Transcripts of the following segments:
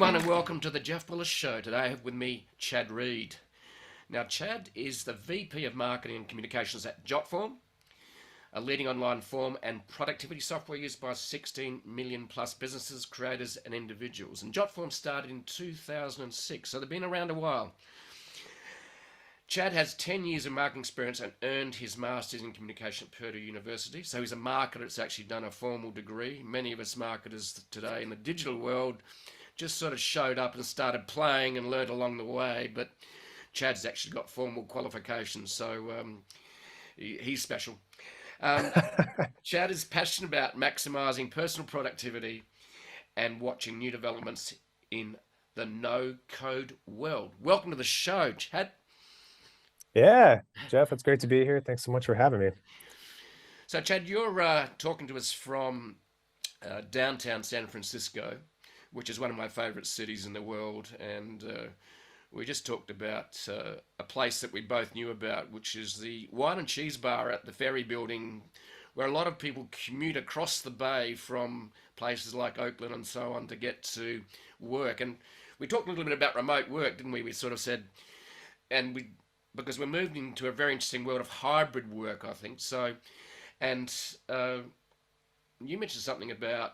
everyone, and welcome to the Jeff Willis Show. Today I have with me Chad Reid. Now, Chad is the VP of Marketing and Communications at Jotform, a leading online form and productivity software used by 16 million plus businesses, creators, and individuals. And Jotform started in 2006, so they've been around a while. Chad has 10 years of marketing experience and earned his master's in communication at Purdue University. So he's a marketer that's actually done a formal degree. Many of us marketers today in the digital world just sort of showed up and started playing and learned along the way. But Chad's actually got formal qualifications, so he's special. Chad is passionate about maximizing personal productivity and watching new developments in the no-code world. Welcome to the show, Chad. Yeah, Jeff, it's great to be here. Thanks so much for having me. So, Chad, you're talking to us from downtown San Francisco, which is one of my favorite cities in the world. And we just talked about a place that we both knew about, which is the Wine and Cheese Bar at the Ferry Building, where a lot of people commute across the bay from places like Oakland and so on to get to work. And we talked a little bit about remote work, didn't we? We sort of said, because we're moving into a very interesting world of hybrid work, I think. So, and you mentioned something about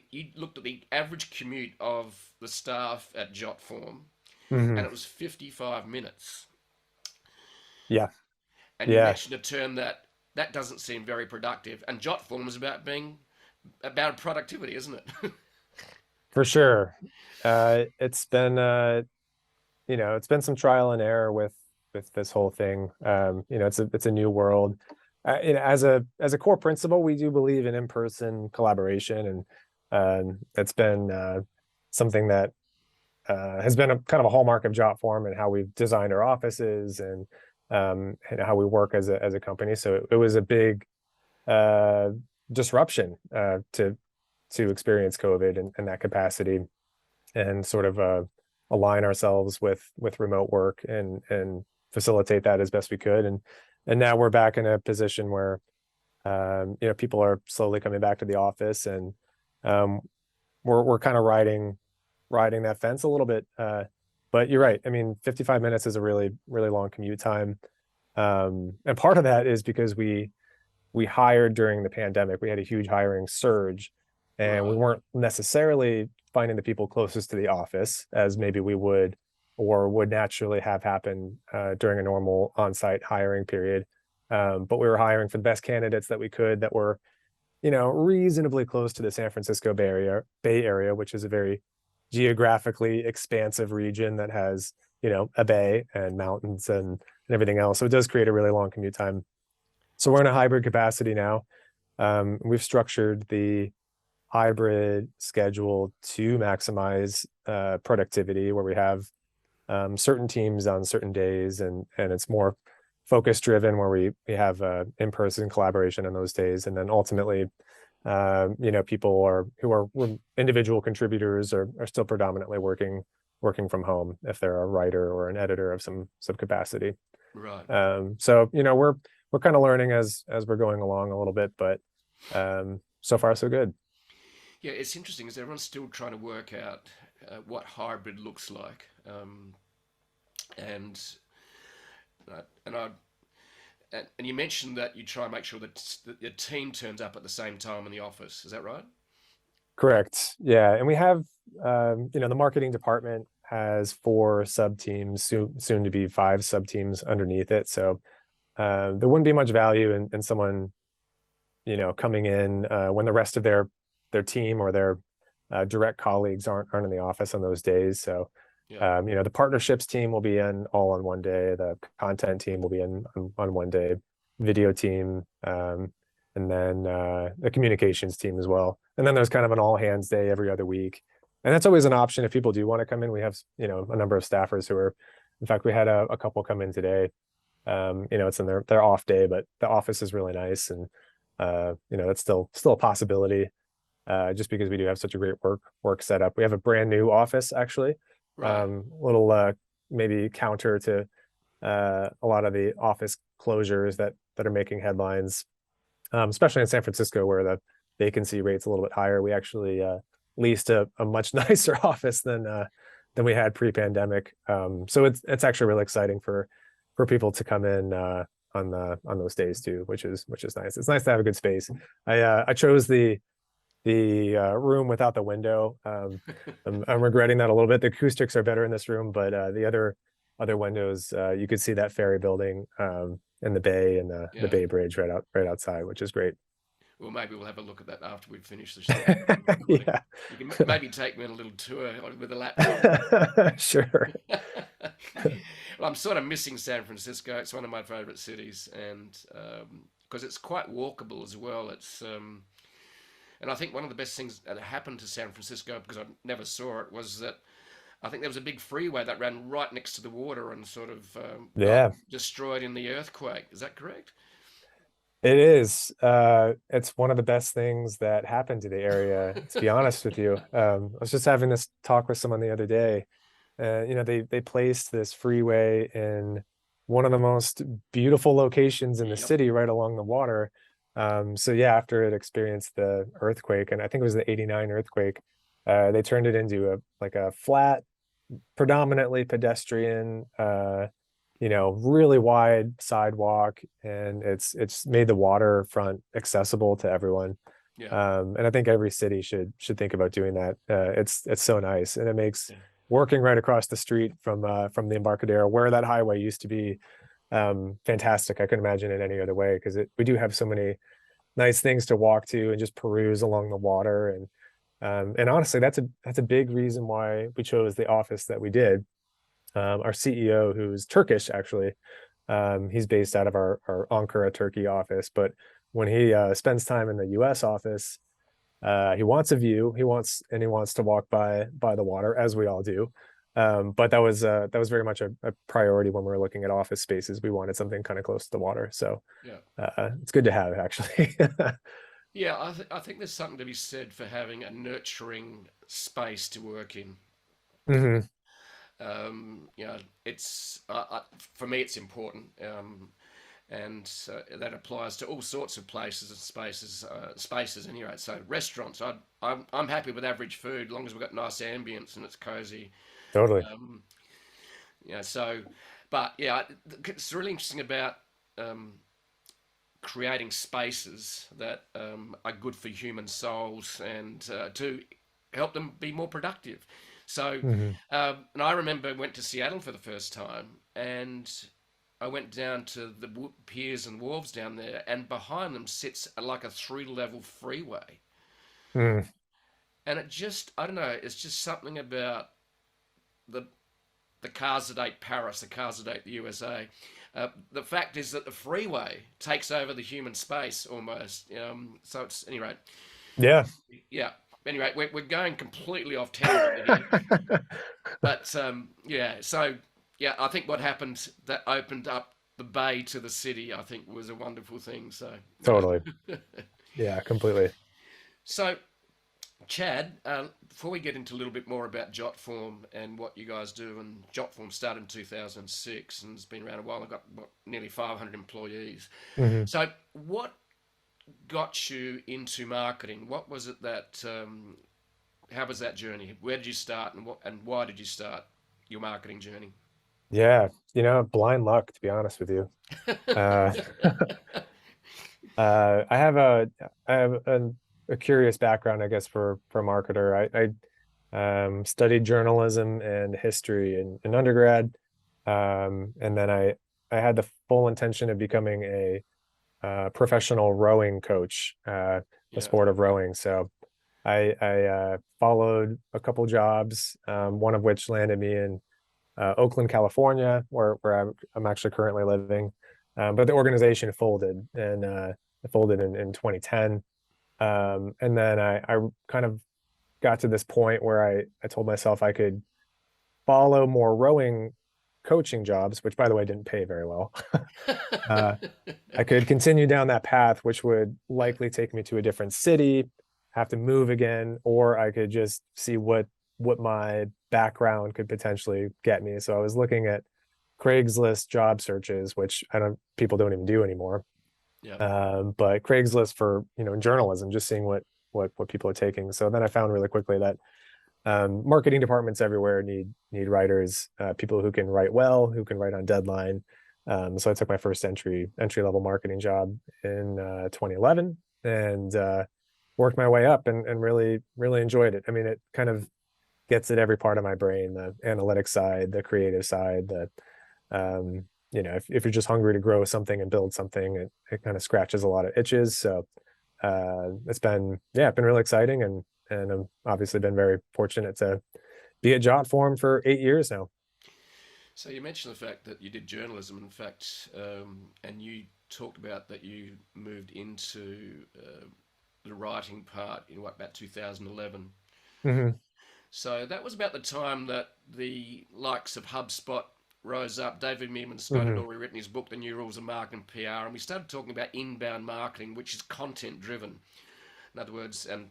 you looked at the average commute of the staff at Jotform, and it was 55 minutes. Yeah. And you mentioned a term that doesn't seem very productive. And Jotform is about productivity, isn't it? For sure. It's been it's been some trial and error with this whole thing. It's a new world. As a core principle, we do believe in in-person collaboration, and it's been something that has been a kind of a hallmark of Jotform and how we've designed our offices and how we work as a company. So it was a big disruption to experience COVID in that capacity, and sort of align ourselves with remote work and facilitate that as best we could. And now we're back in a position where people are slowly coming back to the office, and we're kind of riding that fence a little bit. But you're right. I mean, 55 minutes is a really, really long commute time. And part of that is because we hired during the pandemic. We had a huge hiring surge, and we weren't necessarily finding the people closest to the office as maybe we would naturally have happen during a normal on-site hiring period. But we were hiring for the best candidates that we could that were, reasonably close to the San Francisco Bay Area, which is a very geographically expansive region that has, a bay and mountains and everything else. So it does create a really long commute time. So we're in a hybrid capacity now. We've structured the hybrid schedule to maximize productivity, where we have certain teams on certain days, and it's more focus driven, where we have in-person collaboration on those days. And then ultimately, people who are individual contributors are still predominantly working from home if they're a writer or an editor of some capacity. Right. So we're kind of learning as we're going along a little bit, but so far so good. Yeah, it's interesting because everyone's still trying to work out what hybrid looks like, and you mentioned that you try and make sure that your team turns up at the same time in the office. Is that right? Correct. Yeah, and we have the marketing department has 4 sub teams, soon to be 5 sub teams underneath it. So there wouldn't be much value in someone coming in when the rest of their team or their direct colleagues aren't in the office on those days. So, the partnerships team will be in all on one day. The content team will be in on one day, video team, and then the communications team as well. And then there's kind of an all hands day every other week. And that's always an option if people do want to come in. We have, a number of staffers who in fact, we had a couple come in today. It's in their off day, but the office is really nice. And, that's still a possibility. Just because we do have such a great work setup. We have a brand new office, actually. Right. Little maybe counter to a lot of the office closures that are making headlines, especially in San Francisco, where the vacancy rate's a little bit higher. We actually leased a much nicer office than we had pre-pandemic. So it's actually really exciting for people to come in on those days too, which is nice. It's nice to have a good space. I chose the room without the window. I'm regretting that a little bit. The acoustics are better in this room, but the other windows, you could see that ferry building and the bay and the Yeah. Bay Bridge right outside, which is great. Well, maybe we'll have a look at that after we've finished the recording. Yeah. You can maybe take me on a little tour with a laptop. Sure. Well, I'm sort of missing San Francisco. It's one of my favorite cities, and because it's quite walkable as well. And I think one of the best things that happened to San Francisco, because I never saw it, was that I think there was a big freeway that ran right next to the water and sort of got Yeah, destroyed in the earthquake. Is that correct? it is. It's one of the best things that happened to the area, to be honest with you. I was just having this talk with someone the other day. They placed this freeway in one of the most beautiful locations in the Yep. city, right along the water. So yeah, after it experienced the earthquake, and I think it was the '89 earthquake, they turned it into a flat, predominantly pedestrian, really wide sidewalk, and it's made the waterfront accessible to everyone. Yeah. And I think every city should think about doing that. It's so nice, and it makes Yeah. working right across the street from the Embarcadero, where that highway used to be, fantastic. I couldn't imagine it any other way, because we do have so many nice things to walk to and just peruse along the water. And honestly, that's a big reason why we chose the office that we did. Our CEO, who's Turkish actually, he's based out of our Ankara, Turkey office, but when he spends time in the US office, he wants a view. He wants to walk by the water, as we all do. But that was very much a priority when we were looking at office spaces. We wanted something kind of close to the water, so Yeah. it's good to have, actually. Yeah, I think there's something to be said for having a nurturing space to work in. Hmm. You know, it's for me, it's important, and that applies to all sorts of places and spaces. Anyway, so restaurants, I'm happy with average food, as long as we've got nice ambience and it's cozy. Totally. Um, so, but yeah, it's really interesting about um, creating spaces that are good for human souls and to help them be more productive. So, Hmm. and I remember went to Seattle for the first time, and I went down to the piers and wharves down there, and behind them sits like a three-level freeway, Mm. and it just, I don't know, it's just something about the the cars that ate Paris, the cars that ate the USA. The fact is that the freeway takes over the human space almost. So it's anyway. Yeah. Yeah. Anyway, we're going completely off tangent here, but yeah. So yeah, I think what happened that opened up the bay to the city, I think, was a wonderful thing. So Totally. Yeah, completely. so Chad, before we get into a little bit more about Jotform and what you guys do, and Jotform started in 2006 and it's been around a while. I've got nearly 500 employees. Hmm. So, what got you into marketing? What was it that? How was that journey? Where did you start, and why did you start your marketing journey? Yeah, blind luck, to be honest with you. Uh, I have a curious background, I guess, for a marketer. I studied journalism and history in undergrad, and then I had the full intention of becoming a professional rowing coach, the Yeah, sport of rowing. So I followed a couple jobs, one of which landed me in Oakland, California, where I'm actually currently living. But the organization folded, and it folded in 2010. And then I kind of got to this point where I told myself I could follow more rowing coaching jobs, which, by the way, didn't pay very well. uh, I could continue down that path, which would yeah, likely take me to a different city, have to move again, or I could just see what my background could potentially get me. So I was looking at Craigslist job searches, which people don't even do anymore. yeah, But Craigslist for, in journalism, just seeing what what people are taking. So then I found really quickly that marketing departments everywhere need writers, people who can write well, who can write on deadline. So I took my first entry level marketing job in 2011, and worked my way up, and really enjoyed it. I mean, it kind of gets at every part of my brain: the analytic side, the creative side, the if you're just hungry to grow something and build something, it kind of scratches a lot of itches. So it's been really exciting, and I've obviously been very fortunate to be at Jotform for 8 years now. So you mentioned the fact that you did journalism, in fact, and you talked about that you moved into the writing part in about 2011. Hmm. So that was about the time that the likes of HubSpot rose up. David Meerman Scott had Hmm. already written his book, The New Rules of Marketing and PR, and we started talking about inbound marketing, which is content driven. In other words, and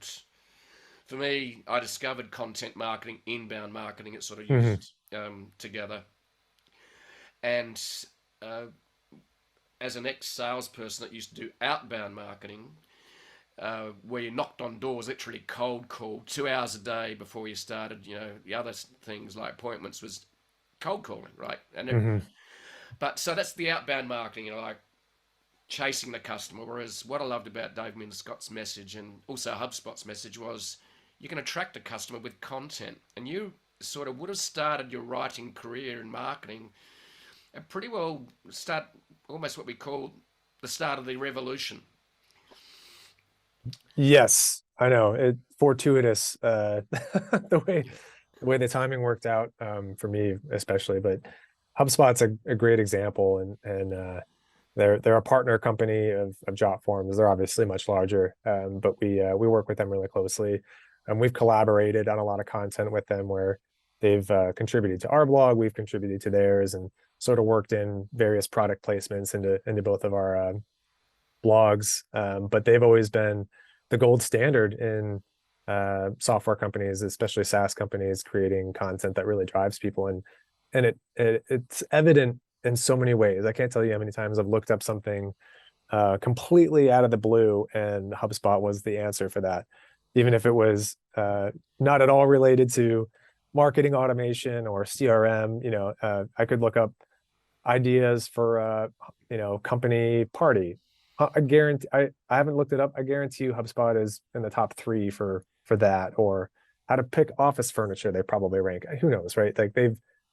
for me, I discovered content marketing, inbound marketing. It's sort of Hmm. used together. And uh, as an ex salesperson that used to do outbound marketing, where you knocked on doors, literally cold called 2 hours a day before you started, the other things like appointments was cold calling, right? Hmm. But so that's the outbound marketing, like chasing the customer. Whereas what I loved about Dave Min Scott's message and also HubSpot's message was you can attract a customer with content. And you sort of would have started your writing career in marketing and pretty well start almost what we call the start of the revolution. Yes, I know it fortuitous, the way the timing worked out, for me especially. But HubSpot's a great example, and they're a partner company of Jotforms. They're obviously much larger, but we work with them really closely, and we've collaborated on a lot of content with them where they've contributed to our blog, we've contributed to theirs, and sort of worked in various product placements into both of our blogs. But they've always been the gold standard in software companies, especially SaaS companies, creating content that really drives people. And it's evident in so many ways. I can't tell you how many times I've looked up something completely out of the blue, and HubSpot was the answer for that, even if it was not at all related to marketing automation or CRM. I could look up ideas for company party. I guarantee I haven't looked it up. I guarantee you HubSpot is in the top three for that, or how to pick office furniture. They probably rank. Who knows, right? Like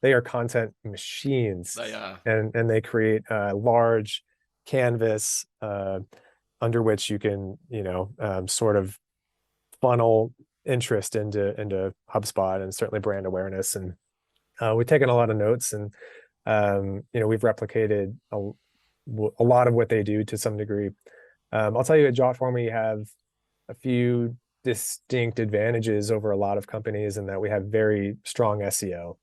they are content machines, They are. and they create a large canvas under which you can sort of funnel interest into HubSpot, and certainly brand awareness. And we've taken a lot of notes, and we've replicated a lot of what they do to some degree. I'll tell you, at Jotform, we have a few distinct advantages over a lot of companies in that we have very strong SEO.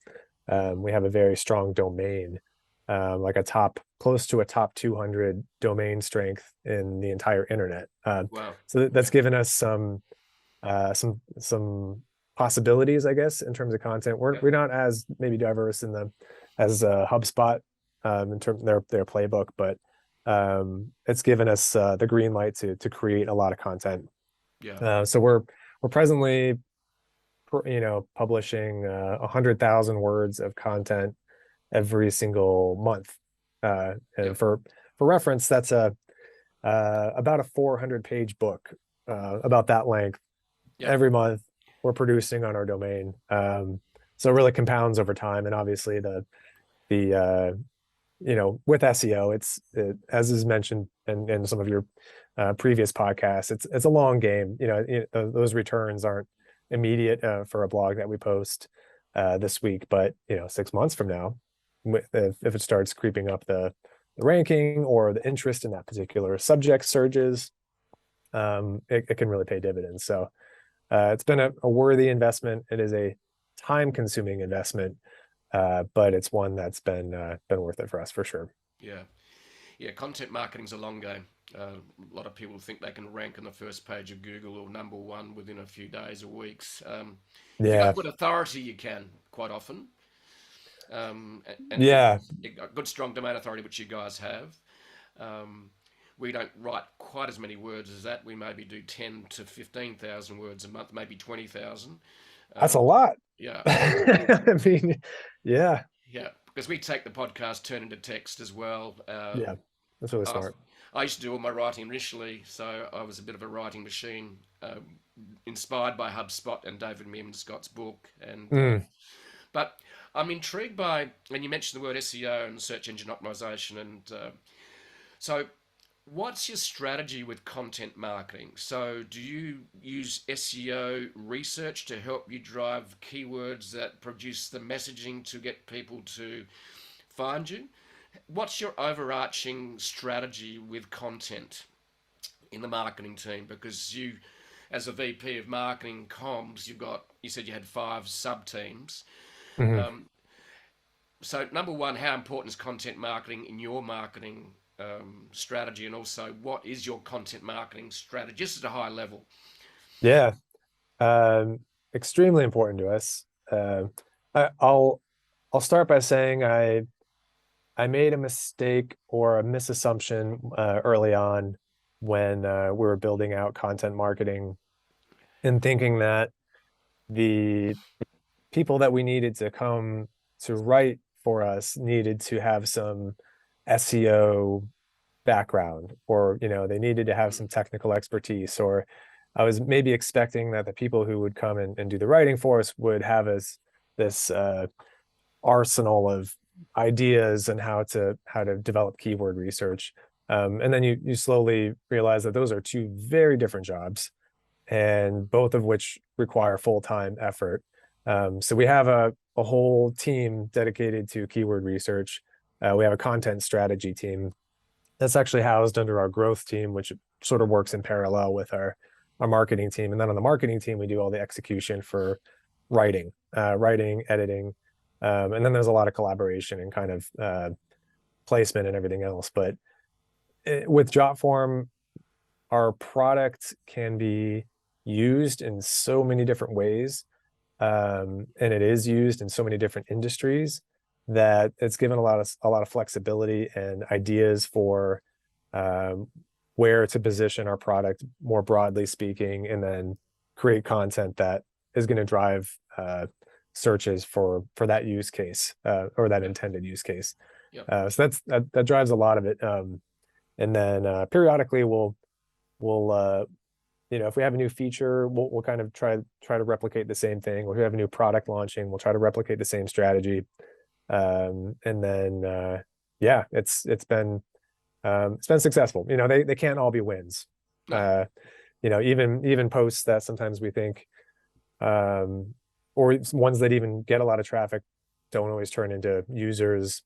We have a very strong domain, like close to a top 200 domain strength in the entire internet. Wow. So that's Okay. given us some possibilities, I guess, in terms of content. Yeah. We're not as maybe diverse as HubSpot, in terms of their playbook, but it's given us the green light to create a lot of content. Yeah. So we're presently publishing 100,000 words of content every single month. And Yep. for reference, that's about a 400-page book, about that length. Yep. Every month we're producing on our domain. So it really compounds over time. And obviously the with SEO, as is mentioned in some of your previous podcasts, it's a long game. Those returns aren't immediate for a blog that we post this week, but 6 months from now, if it starts creeping up the ranking or the interest in that particular subject surges, it can really pay dividends. So it's been a worthy investment. It is a time-consuming investment, but it's one that's been worth it for us for sure. Yeah. Yeah. Content marketing's a long game. A lot of people think they can rank on the first page of Google or number one within a few days or weeks. If you've got Yeah, good authority, you can quite often. And yeah. good strong domain authority, which you guys have. Um, we don't write quite as many words as that. We maybe do 10 to 15,000 words a month, maybe 20,000. That's a Um, lot. yeah, I mean, yeah, yeah, because we take the podcast, turn into text as well. yeah, that's really I, smart. I used to do all my writing initially, so I was a bit of a writing machine, inspired by HubSpot and David Meerman Scott's book. Mm, But I'm intrigued by, and you mentioned the word SEO and search engine optimization, and so what's your strategy with content marketing? So, do you use SEO research to help you drive keywords that produce the messaging to get people to find you? What's your overarching strategy with content in the marketing team? Because you, as a VP of marketing comms, you said you had 5 sub teams. mhm. Um, so, number one, how important is content marketing in your marketing strategy, and also what is your content marketing strategy, just at a high level? Yeah, um, extremely important to us. I, I'll I'll start by saying I made a mistake or a misassumption early on when we were building out content marketing, in thinking that the people that we needed to come to write for us needed to have some SEO background, or they needed to have some technical expertise, or I was maybe expecting that the people who would come and do the writing for us would have this arsenal of ideas and how to develop keyword research. And then you slowly realize that those are two very different jobs, and both of which require full-time effort. So we have a whole team dedicated to keyword research. We have a content strategy team that's actually housed under our growth team, which sort of works in parallel with our marketing team. And then on the marketing team, we do all the execution for writing, editing, and then there's a lot of collaboration and kind of placement and everything else. But with Jotform, our product can be used in so many different ways, and it is used in so many different industries, that it's given a lot of flexibility and ideas for um, where to position our product more broadly speaking, and then create content that is going to drive searches for that use case, or that Yeah, intended use case. yeah, So that drives a lot of it. And then periodically we'll if we have a new feature, we'll kind of try to replicate the same thing. Or if we have a new product launching, we'll try to replicate the same strategy. And then yeah, it's been successful. They can't all be wins. no, uh even posts that sometimes we think, um or ones that even get a lot of traffic, don't always turn into users.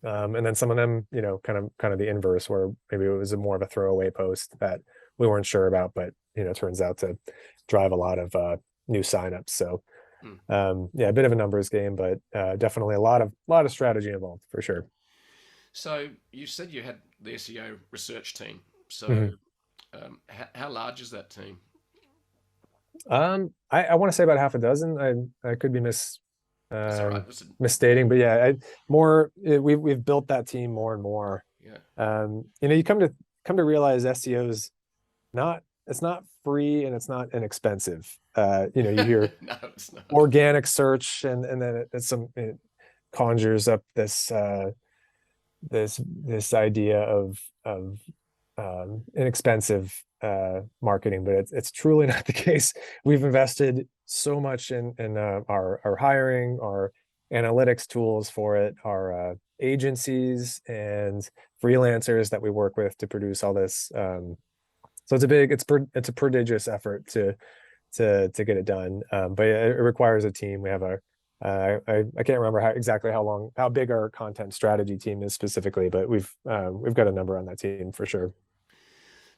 And then some of them, kind of the inverse, where maybe it was more of a throwaway post that we weren't sure about, but turns out to drive a lot of new signups. So mm. yeah, a bit of a numbers game, but definitely a lot of strategy involved for sure. So you said you had the SEO research team. So Mhm. how large is that team? I want to say about half a dozen. I could be That's all right. Listen, misstating, but yeah, we've built that team more and more. yeah, You come to realize SEO is not it's not free, and it's not inexpensive. You hear no, it's not. organic search, and then it conjures up this idea of inexpensive marketing, but it's truly not the case. We've invested so much in our hiring, our analytics tools for it, our agencies and freelancers that we work with to produce all this. So it's a prodigious effort to get it done. But it requires a team. We have I can't remember exactly how big our content strategy team is specifically, but we've got a number on that team for sure.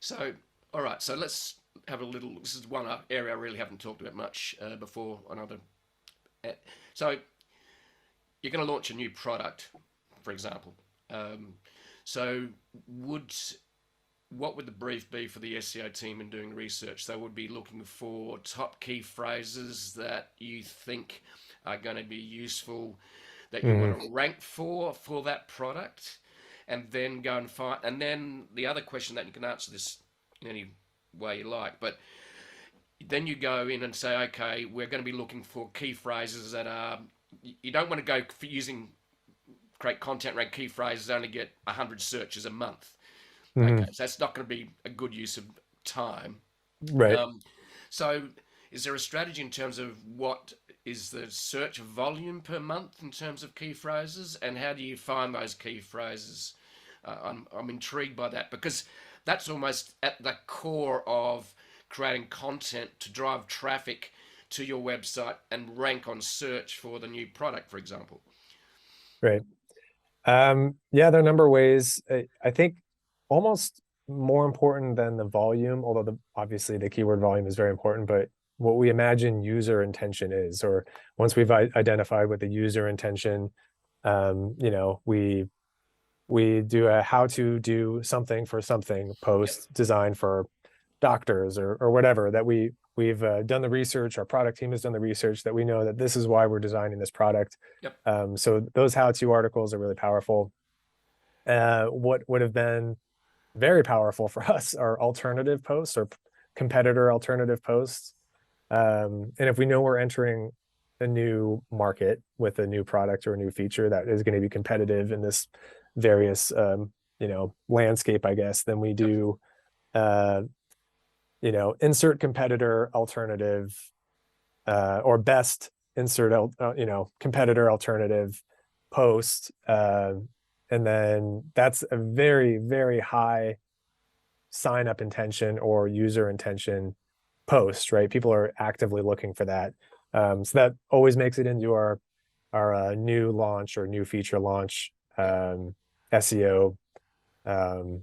So, all right. So let's have a little. This is one area I really haven't talked about much before. Another. Uh, so you're going to launch a new product, for example. Um, so would what would the brief be for the SEO team in doing research? They would be looking for top key phrases that you think are going to be useful, that you want Mhm. to rank for that product. and then go and find. And then the other question that you can answer this in any way you like, but then you go in and say, okay, we're going to be looking for key phrases that are. You don't want to go for using create content rank key phrases only get 100 searches a month. Okay, Hmm. so that's not going to be a good use of time. Right. Um, so, is there a strategy in terms of what is the search volume per month in terms of key phrases, and how do you find those key phrases? I'm intrigued by that because that's almost at the core of creating content to drive traffic to your website and rank on search for the new product, for example. Right. Yeah, there are a number of ways. I think almost more important than the volume, although obviously the keyword volume is very important, but what we imagine user intention is, or once we've identified what the user intention, we do a how to do something for something Yep, post designed for doctors or whatever, that we've done the research, our product team has done the research, that we know that this is why we're designing this product. yep, So those how-to articles are really powerful. What would have been very powerful for us are alternative posts or competitor alternative posts. And if we know we're entering a new market with a new product or a new feature that is going to be competitive in this various landscape, I guess, then we yep. do uh, insert competitor alternative, or best insert competitor alternative post, and then that's a very, very high sign up intention or user intention post, right? People are actively looking for that. So that always makes it into our new launch or new feature launch SEO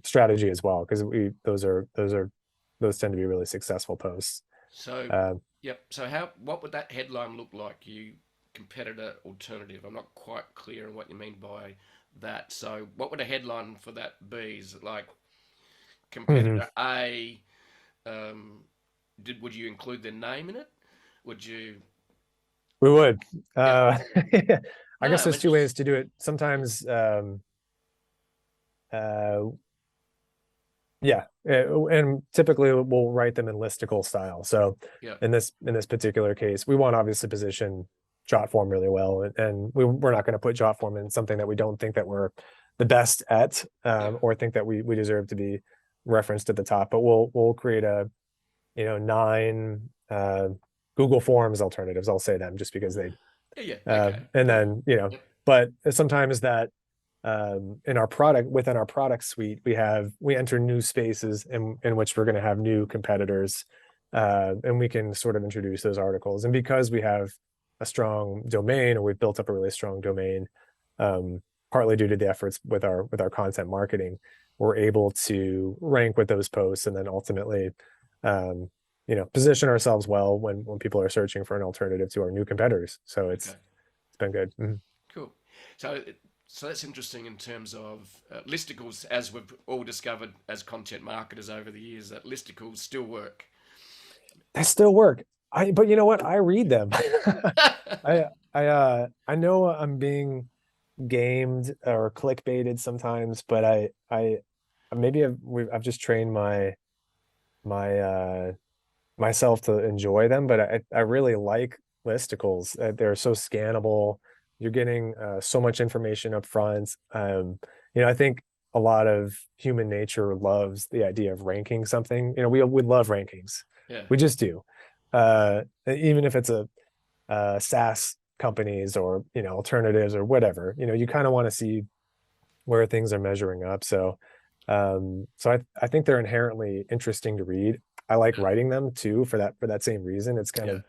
strategy as well, because we those tend to be really successful posts. So, Um, yep. So, what would that headline look like? You competitor alternative. I'm not quite clear on what you mean by that. So, what would a headline for that be? Is it like mhm. competitor A? Um, would you include their name in it? Would you? We would. Yep. I No, guess I there's mean, two ways to do it. Sometimes, uh, yeah, and typically we'll write them in listicle style. So yeah, in this particular case, we want to obviously position Jotform really well, and we're not going to put Jotform in something that we don't think that we're the best at, yeah. or think that we deserve to be referenced at the top. But we'll create a 9 Google Forms alternatives. I'll say them just because they Yeah, yeah. Okay. and Yeah. then Yep. but sometimes that in our product within our product suite we enter new spaces in which we're going to have new competitors, and we can sort of introduce those articles. And because we have a strong domain, or we've built up a really strong domain, partly due to the efforts with our content marketing, we're able to rank with those posts, and then ultimately um, position ourselves well when people are searching for an alternative to our new competitors. So Okay. it's been good. Mhm. Cool. So, so that's interesting in terms of listicles, as we've all discovered as content marketers over the years, that listicles still work. They still work. But you know what? I read them. I know I'm being gamed or clickbaited sometimes, but I maybe I've just trained my myself to enjoy them, but I really like listicles. They're so scannable. You're getting so much information up front. I think a lot of human nature loves the idea of ranking something. We love rankings. Yeah. We just do. Even if it's a SaaS companies or alternatives or whatever, you kind of want to see where things are measuring up. So I think they're inherently interesting to read. I like Yeah. writing them too for that same reason. It's kind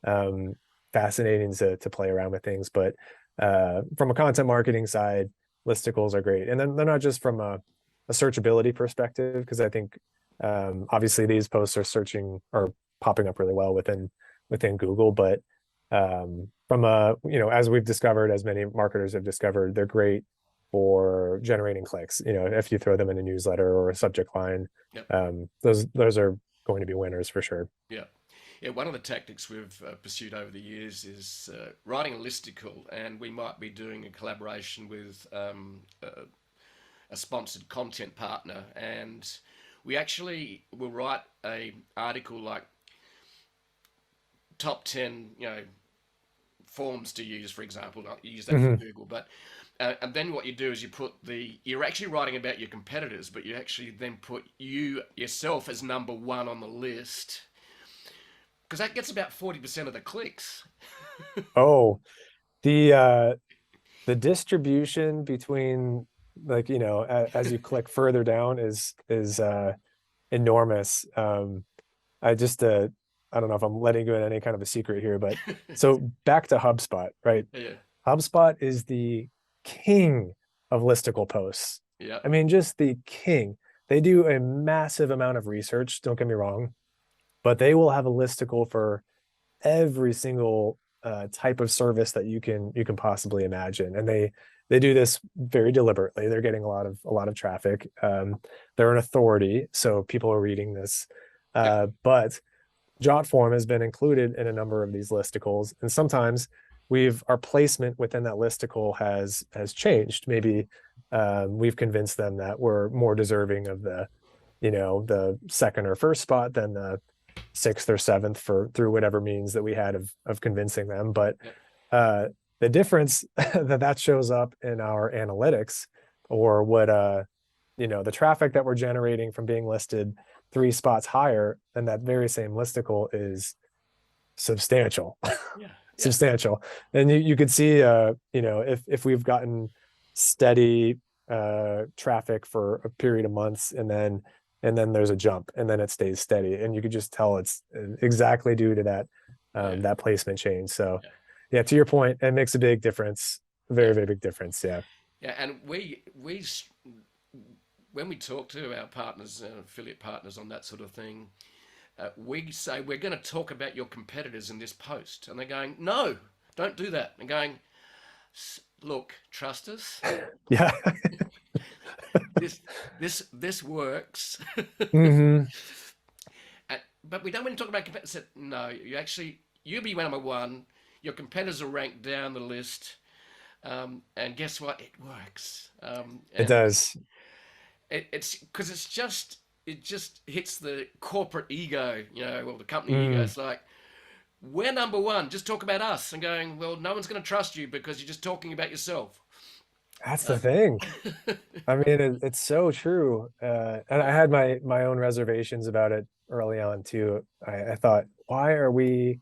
Yeah. of fascinating to play around with things. But from a content marketing side, listicles are great, and then they're not just from a searchability perspective, because I think obviously these posts are searching or popping up really well within Google, but from as we've discovered, as many marketers have discovered, they're great for generating clicks. If you throw them in a newsletter or a subject line, Yep. those are going to be winners for sure. Yeah. Yeah. One of the tactics we've pursued over the years is writing a listicle, and we might be doing a collaboration with a sponsored content partner, and we actually will write a article like top 10, forms to use, for example. Not use that for Hmm. Google, but and then what you do is you're actually writing about your competitors, but you actually then put you yourself as number one on the list because that gets about 40% of the clicks. Oh, the distribution between, like, as you click further down is enormous. I just I don't know if I'm letting you in any kind of a secret here, but so back to HubSpot, right? Yeah, HubSpot is the king of listicle posts. yeah, I mean, just the king. They do a massive amount of research, don't get me wrong, but they will have a listicle for every single type of service that you can possibly imagine, and they do this very deliberately. They're getting a lot of traffic. They're an authority, so people are reading this. yeah, But Jotform has been included in a number of these listicles, and sometimes our placement within that listicle has changed. Maybe we've convinced them that we're more deserving of the second or first spot than the sixth or seventh, for through whatever means that we had of convincing them. But yeah, uh, the difference that shows up in our analytics, or what the traffic that we're generating from being listed three spots higher than that very same listicle, is substantial. yeah, yeah, Substantial. And you could see, if we've gotten steady traffic for a period of months, and then there's a jump, and then it stays steady, and you could just tell it's exactly due to yeah, that placement change. So yeah, yeah, to your point, it makes a big difference. yeah, Very, very big difference. Yeah. yeah. And when we talk to our partners, affiliate partners on that sort of thing, we say we're going to talk about your competitors in this post, and they're going, "No, don't do that." And going, "Look, trust us. Yeah. This this works." Hmm. But we don't want to talk about competitors. No, you'll be number one. Your competitors are ranked down the list, and guess what? It works. It And does. it's because it just hits the corporate ego, well, the company ego. Mm. It's like, we're number one. Just talk about us, and going, well, no one's going to trust you because you're just talking about yourself. That's the Uh, thing. I mean, it's so true. And I yeah, had my own reservations about it early on too. I thought, why are we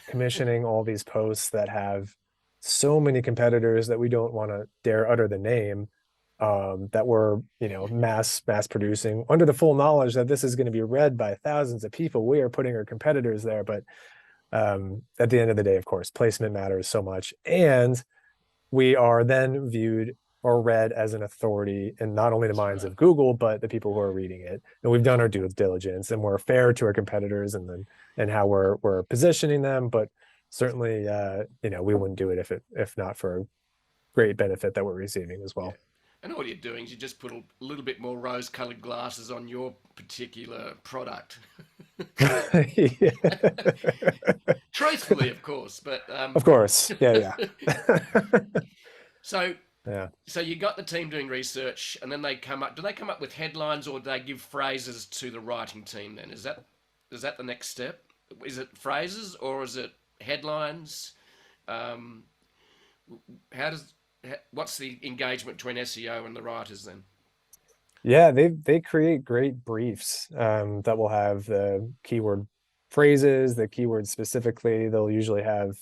commissioning all these posts that have so many competitors that we don't want to dare utter the name, that we're, mass producing under the full knowledge that this is going to be read by thousands of people. We are putting our competitors there, but at the end of the day, of course, placement matters so much, and we are then viewed or read as an authority in not only the that's minds right. of Google, but the people who are reading it. And we've done our due diligence, and we're fair to our competitors, and how we're positioning them. But certainly, we wouldn't do it if not for a great benefit that we're receiving as Yeah. well. And all you're doing is you just put a little bit more rose-colored glasses on your particular product. Yeah. Truthfully, of course, but Of course. Yeah, yeah. so Yeah. so you got the team doing research, and then they come up. Do they come up with headlines, or do they give phrases to the writing team? Then is that the next step? Is it phrases or is it headlines? Um, how does what's the engagement between SEO and the writers then? Yeah, they create great briefs, that will have the keyword phrases, the keywords specifically. They'll usually have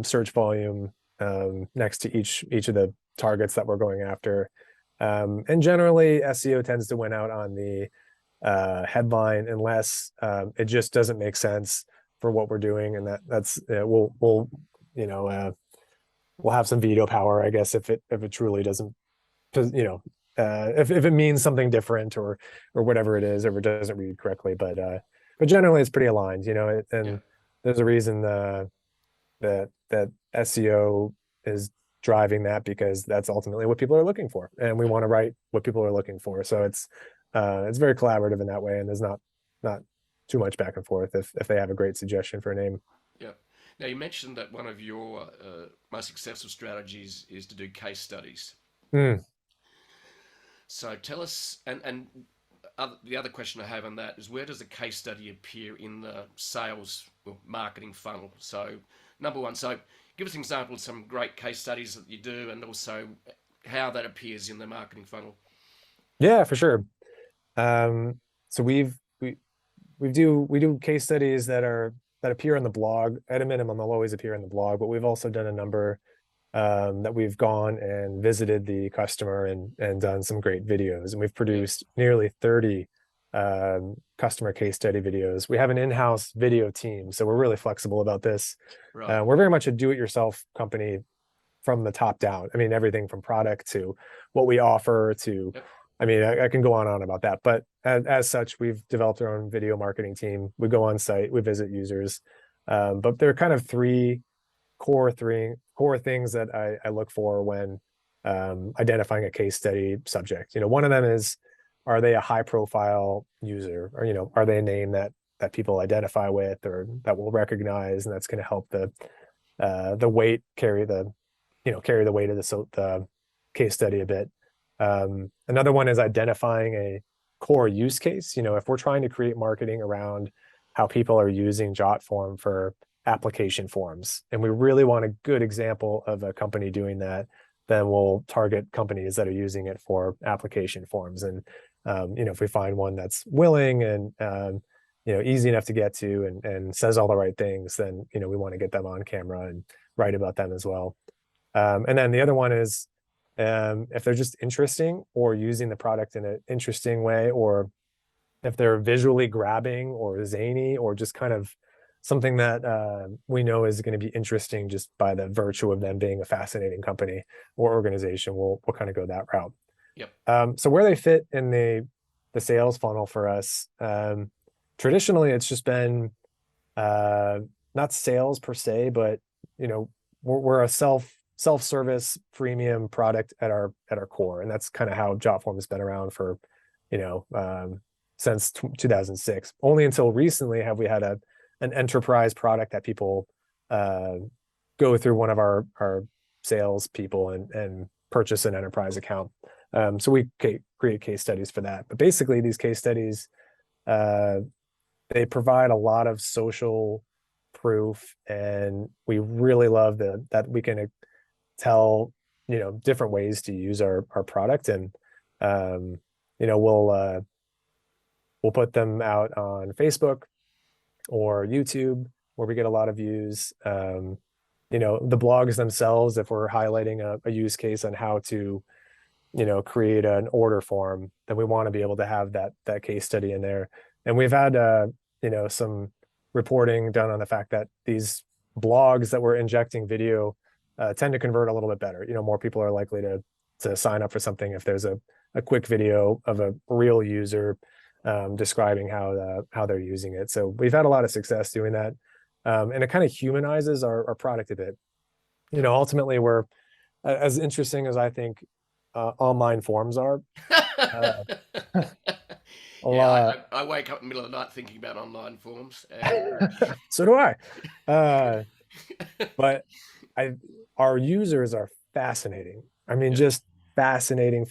search volume next to each of the targets that we're going after. And generally, SEO tends to win out on the headline, unless it just doesn't make sense for what we're doing, and that's we'll you know uh, we'll have some veto power, I guess, if it truly doesn't, if it means something different, or whatever it is, or if it doesn't read correctly. But generally it's pretty aligned, Yeah, and there's a reason that SEO is driving that, because that's ultimately what people are looking for, and we yeah, want to write what people are looking for. So it's very collaborative in that way, and there's not too much back and forth if they have a great suggestion for a name. yeah. Now you mentioned that one of your most successful strategies is to do case studies. Mm. So tell us, the other question I have on that is, where does a case study appear in the sales or marketing funnel? So number one, so give us an example of some great case studies that you do, and also how that appears in the marketing funnel. Yeah, for sure. Um, so we do case studies that appear on the blog. At a minimum, they'll always appear in the blog, but we've also done a number that we've gone and visited the customer and done some great videos. And we've Yeah, produced nearly 30 customer case study videos. We have an in-house video team, so we're really flexible about this. right. We're very much a do-it-yourself company from the top down. I mean, everything from product to what we offer to, Yep. I mean, I can go on about that. But as such, we've developed our own video marketing team. We go on site, we visit users. But there are kind of three core things that I look for when identifying a case study subject. One of them is, are they a high profile user, or are they a name that people identify with or that will recognize, and that's going to help the weight carry the weight of the case study a bit. Another one is identifying a core use case. If we're trying to create marketing around how people are using Jotform for application forms, and we really want a good example of a company doing that, then we'll target companies that are using it for application forms. And if we find one that's willing and easy enough to get to and says all the right things, then we want to get them on camera and write about them as well. And then the other one is if they're just interesting or using the product in an interesting way, or if they're visually grabbing or zany or just kind of something that we know is going to be interesting just by the virtue of them being a fascinating company or organization, we'll kind of go that route. Yep. So where they fit in the sales funnel for us, traditionally it's just been not sales per se, but we're a self-service freemium product at our core, and that's kind of how Jotform has been around for you know since 2006. Only until recently have we had an enterprise product that people go through one of our sales people and purchase an enterprise account. So we create case studies for that. But basically, these case studies uh, they provide a lot of social proof, and we really love that we can tell different ways to use our product. And um, we'll put them out on Facebook or YouTube where we get a lot of views. The blogs themselves, if we're highlighting a use case on how to create an order form, then we want to be able to have that case study in there. And we've had some reporting done on the fact that these blogs that we're injecting video tend to convert a little bit better. More people are likely to sign up for something if there's a quick video of a real user describing how they're using it. So we've had a lot of success doing that, and it kind of humanizes our product a bit. Yep. Ultimately, we're as interesting as I think online forums are. Uh, a Yeah, lot. I wake up in the middle of the night thinking about online forms, and So do I. Uh, but I our users are fascinating. I mean, yeah, just fascinating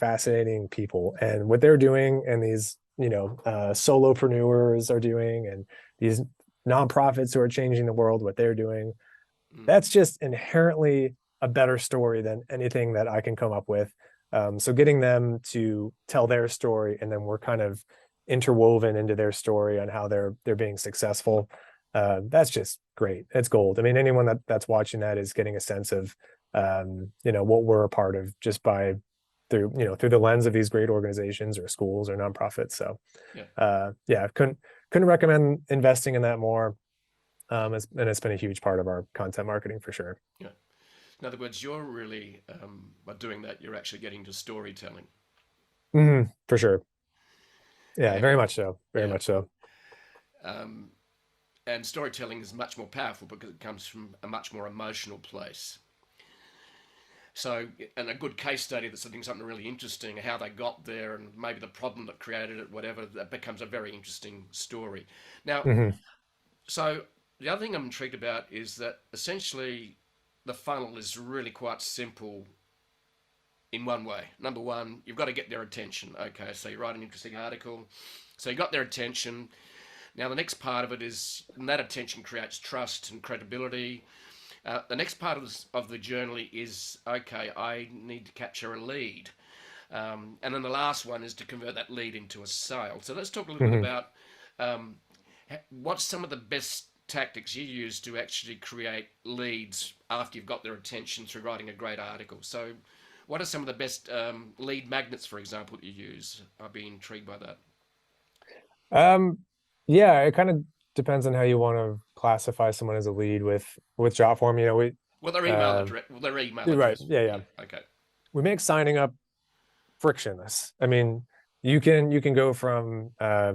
people, and what they're doing, and these solopreneurs are doing, and these nonprofits who are changing the world, what they're doing. mm, That's just inherently a better story than anything that I can come up with. So getting them to tell their story, and then we're kind of interwoven into their story on how they're being successful. That's just great. It's gold. I mean, anyone that's watching that is getting a sense of what we're a part of just by through the lens of these great organizations or schools or nonprofits. So yeah, yeah, couldn't recommend investing in that more. And it's been a huge part of our content marketing for sure. yeah. In other words, you're really by doing that, you're actually getting to storytelling, For sure. Yeah, very and much so. Very yeah, much so. um, and storytelling is much more powerful because it comes from a much more emotional place. So, and a good case study that's something really interesting, how they got there, and maybe the problem that created it, whatever, that becomes a very interesting story. Now, hmm so the other thing I'm intrigued about is that essentially the funnel is really quite simple in one way. Number one, you've got to get their attention. Okay, so you write an interesting article. So you got their attention. Now, the next part of it is, and that attention creates trust and credibility. The next part of the journey is, okay, I need to capture a lead. And then the last one is to convert that lead into a sale. So let's talk a little bit Hmm. about um, what's some of the best tactics you use to actually create leads after you've got their attention through writing a great article. So, what are some of the best lead magnets, for example, that you use? I'd be intrigued by that. Um, yeah, it kind of depends on how you want to classify someone as a lead with Jotform. We Well, their email um, address. Well, their email you're right. address. Yeah, Yeah. yeah. Okay. We make signing up frictionless. I mean, you can go from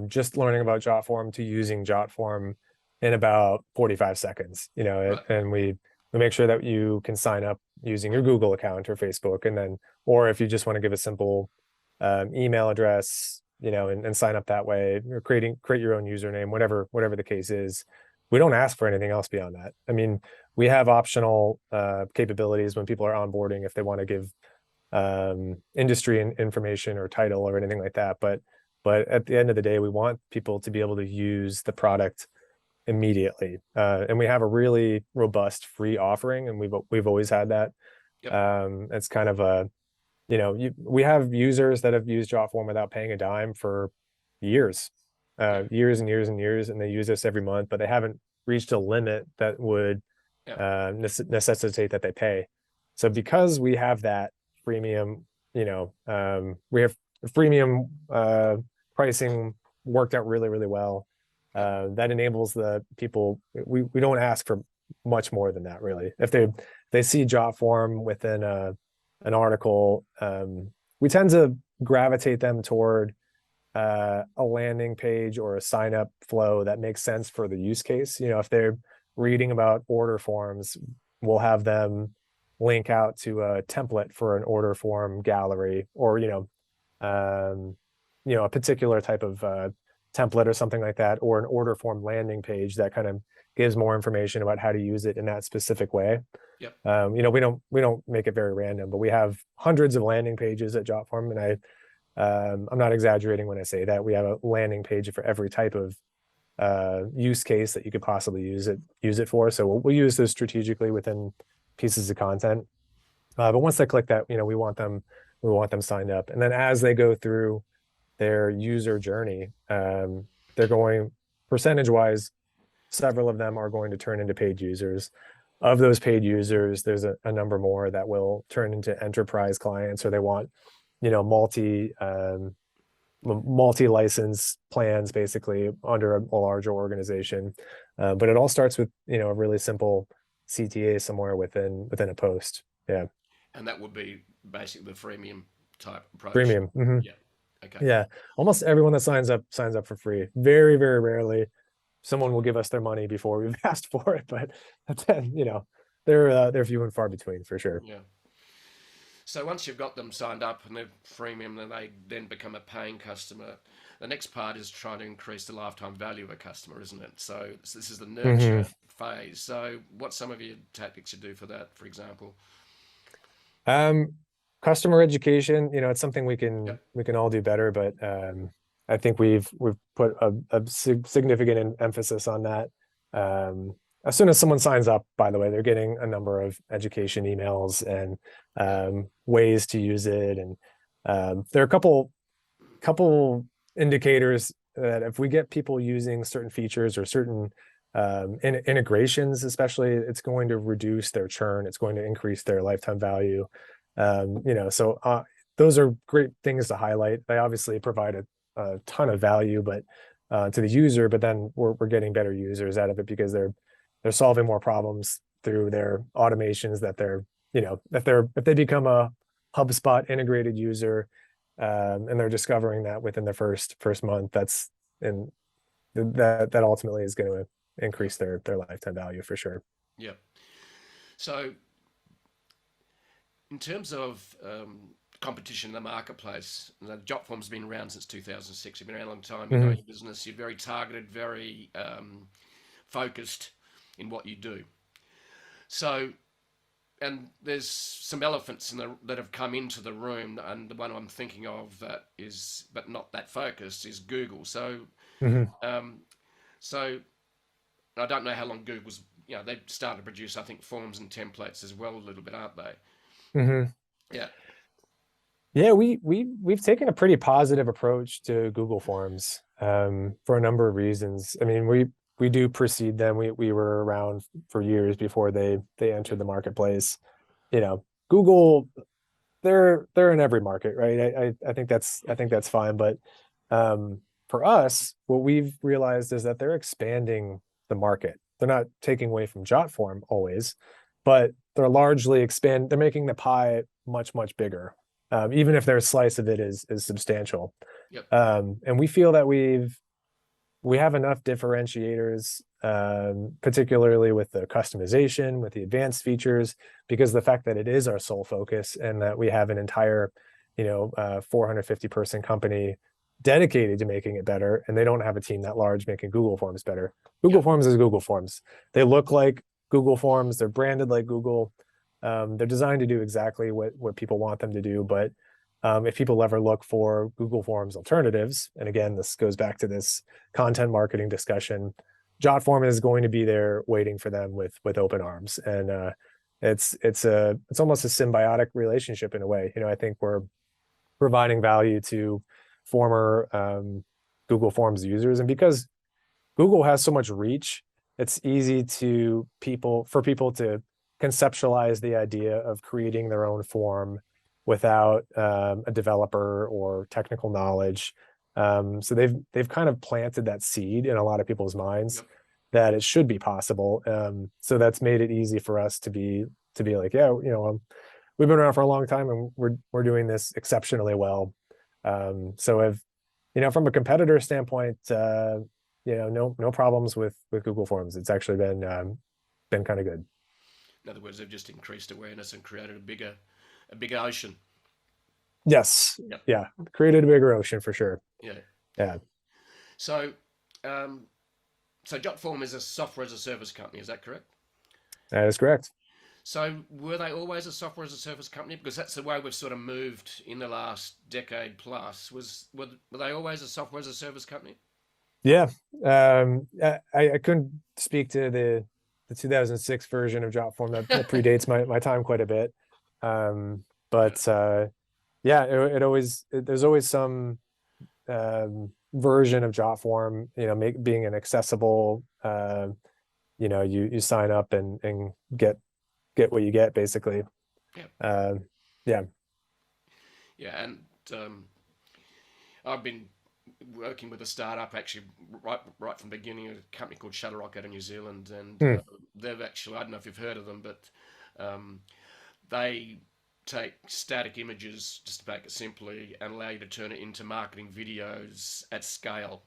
just learning about Jotform to using Jotform in about 45 seconds. Right. And we make sure that you can sign up using your Google account or Facebook, and then, or if you just want to give a simple email address, and sign up that way, or create your own username, whatever the case is. We don't ask for anything else beyond that. I mean, we have optional capabilities when people are onboarding if they want to give industry information or title or anything like that. But at the end of the day, we want people to be able to use the product immediately. And we have a really robust free offering, and we've always had that. Yep. It's kind of we have users that have used Jotform without paying a dime for years, Yeah. years and years and years, and they use us every month, but they haven't reached a limit that would Yeah. necessitate that they pay. So because we have that freemium, we have freemium pricing worked out really, really well. Yep. That enables the people. We don't ask for much more than that, really. If they see Jotform within an article, we tend to gravitate them toward a landing page or a sign up flow that makes sense for the use case. If they're reading about order forms, we'll have them link out to a template for an order form gallery, or a particular type of template or something like that, or an order form landing page that kind of gives more information about how to use it in that specific way. Yep. We don't make it very random, but we have hundreds of landing pages at Jotform, and I'm not exaggerating when I say that. We have a landing page for every type of use case that you could possibly use it for. So we'll use those strategically within pieces of content. But once they click that, we want them signed up, and then as they go through their user journey, they're going, percentage wise, several of them are going to turn into paid users. Of those paid users, there's a number more that will turn into enterprise clients, or they want multi-license plans basically under a larger organization. But it all starts with a really simple CTA somewhere within a post. Yeah. And that would be basically the freemium type approach. Premium. Hmm. Yeah. Okay. Yeah, almost everyone that signs up for free. Very, very rarely someone will give us their money before we've asked for it, but then they're few and far between for sure. Yeah. So once you've got them signed up and they're freemium, then they then become a paying customer. The next part is trying to increase the lifetime value of a customer, isn't it? So this is the Hmm. nurture phase. So what's some of your tactics you do for that, for example? Um, Customer education, it's something we can Yep. we can all do better, but I think we've put a significant emphasis on that. As soon as someone signs up, by the way, they're getting a number of education emails and Yeah. ways to use it, and there are a couple indicators that if we get people using certain features or certain integrations, especially, it's going to reduce their churn. It's going to increase their lifetime value. So those are great things to highlight. They obviously provide a ton of value, but to the user, but then we're getting better users out of it because they're solving more problems through their automations that if they become a HubSpot integrated user, and they're discovering that within the first month, and that ultimately is going to Yep. increase their lifetime value for sure. Yep. So in terms of competition in the marketplace, Jotform's been around since 2006. You've been around a long time. You know Hmm. your business. You're very targeted, very focused in what you do. So and there's some elephants that have come into the room, and the one I'm thinking of that is, but not that focused, is Google. Hmm. Um, so I don't know how long Google's, they've started to produce, I think, forms and templates as well a little bit, aren't they? Hmm. Yeah. Yeah, we've taken a pretty positive approach to Google Forms for a number of reasons. I mean, we do precede them. We were around for years before they Yep. entered the marketplace. Google, they're in every market, right? I think that's fine. But for us, what we've realized is that they're expanding the market. They're not taking away from Jotform always, but they're largely they're making the pie much, much bigger. Even if their slice of it is substantial. Yep. And we feel that we have enough differentiators, particularly with the customization, with the advanced features, because the fact that it is our sole focus and that we have an entire, 450 person company dedicated to making it better, and they don't have a team that large making Google Forms better. Google Yep. Forms is Google Forms. They look like Google Forms. They're branded like Google. They're designed to do exactly what people want them to do, but if people ever look for Google Forms alternatives, and again, this goes back to this content marketing discussion, Jotform is going to be there waiting for them with open arms, and it's almost a symbiotic relationship in a way. I think we're providing value to former Google Forms users, and because Google has so much reach, it's easy for people to conceptualize the idea of creating their own form without a developer or technical knowledge. So they've kind of planted that seed in a lot of people's minds Yep. that it should be possible. So that's made it easy for us to be like, yeah, we've been around for a long time and we're doing this exceptionally well. So if from a competitor standpoint, no problems with Google Forms. It's actually been kind of good. In other words, they've just increased awareness and created a bigger ocean. Yes, Yep. yeah, created a bigger ocean for sure. Yeah. Yeah, So, um, so Jotform is a software as a service company. Is that correct? that is correct. So, were they always a software as a service company? Because that's the way we've sort of moved in the last decade plus. Were they always a software as a service company? Yeah, I couldn't speak to the 2006 version of Jotform that predates my time quite a bit. Yeah. But yeah, there's always some version of Jotform, being an accessible, you sign up and get what you get basically. Yeah. Uh, yeah. Yeah. And um, I've been working with a startup actually right from the beginning, a company called Shutterrock out of New Zealand, and Hmm. they've actually, I don't know if you've heard of them, but um, they take static images, just to make it simply, and allow you to turn it into marketing videos at scale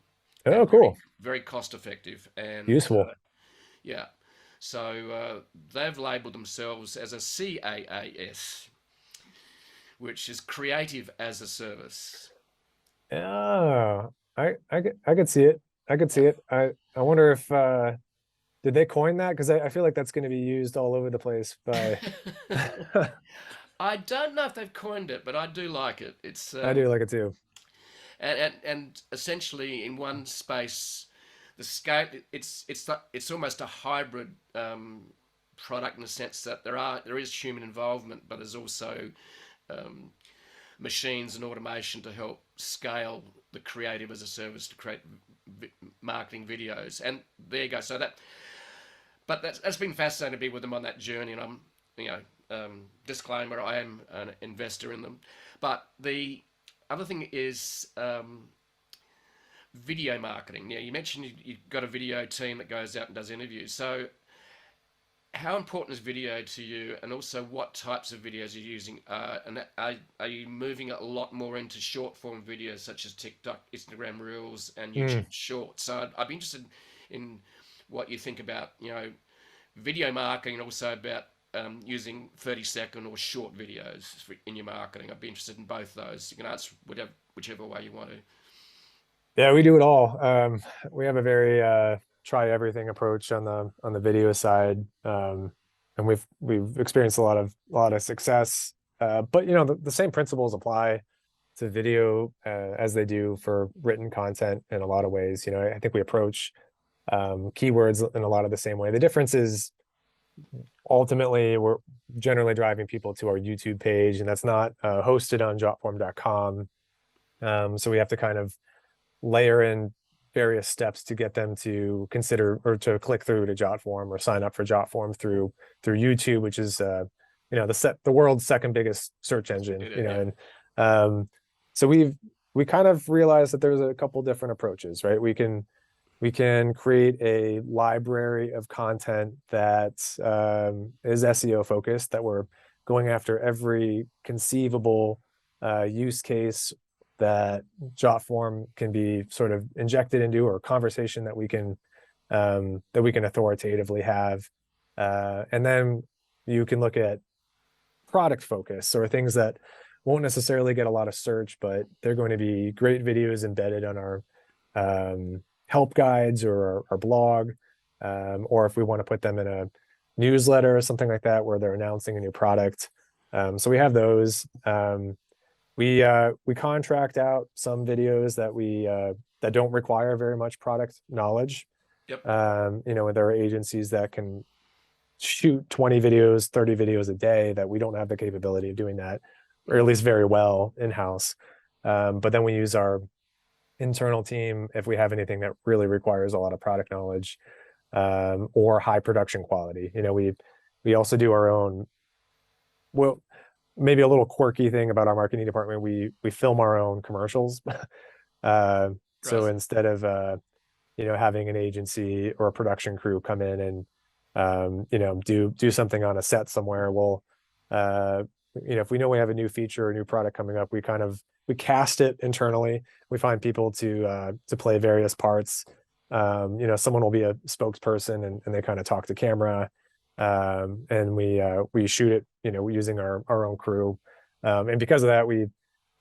Oh, and very cool. very cost effective. And Useful. yeah, so they've labelled themselves as a CaaS, which is creative as a service. Oh, I could see it. I could Yeah. see it. I wonder if did they coin that? Because I feel like that's going to be used all over the place by I don't know if they've coined it, but I do like it. It's I do like it too. and essentially in one space, the scale. It's almost a hybrid product in the sense that there is human involvement, but there's also um, machines and automation to help scale the creative as a service to create marketing videos. And there you go. So but that's been fascinating to be with them on that journey. And I'm, disclaimer, I am an investor in them. But the other thing is video marketing. Now, you mentioned you've got a video team that goes out and does interviews. So, how important is video to you, and also what types of videos you're using? And are you moving a lot more into short form videos such as TikTok, Instagram Reels, and YouTube Mm. Shorts? So, I'd be interested in what you think about video marketing, and also about using 30-second or short videos in your marketing. I'd be interested in both those. You can answer whichever way you want to. Yeah, we do it all. We have a very try everything approach on the video side. and we've experienced a lot of success. But the same principles apply to video as they do for written content in a lot of ways. I think we approach keywords in a lot of the same way. The difference is ultimately we're generally driving people to our YouTube page, and that's not hosted on jotform.com. So we have to kind of layer in various steps to get them to consider or to click through to Jotform or sign up for Jotform through YouTube, which is the world's second biggest search engine. And so we kind of realized that there's a couple different approaches, right? We can create a library of content that is SEO focused, that we're going after every conceivable use case that Jotform can be sort of injected into, or conversation that we can authoritatively have. And then you can look at product focus, or things that won't necessarily get a lot of search, but they're going to be great videos embedded on our help guides or our blog, or if we want to put them in a newsletter or something like that where they're announcing a new product. So we have those. We contract out some videos that don't require very much product knowledge. Yep. There are agencies that can shoot 20 videos, 30 videos a day, that we don't have the capability of doing that, or at least very well in-house. But then we use our internal team if we have anything that really requires a lot of product knowledge, or high production quality. We also do our own, well, maybe a little quirky thing about our marketing department, we film our own commercials. So instead of having an agency or a production crew come in and do something on a set somewhere, we'll if we know we have a new feature or new product coming up, we cast it internally. We find people to play various parts. Someone will be a spokesperson, and they kind of talk to camera, and we shoot it using our own crew, and because of that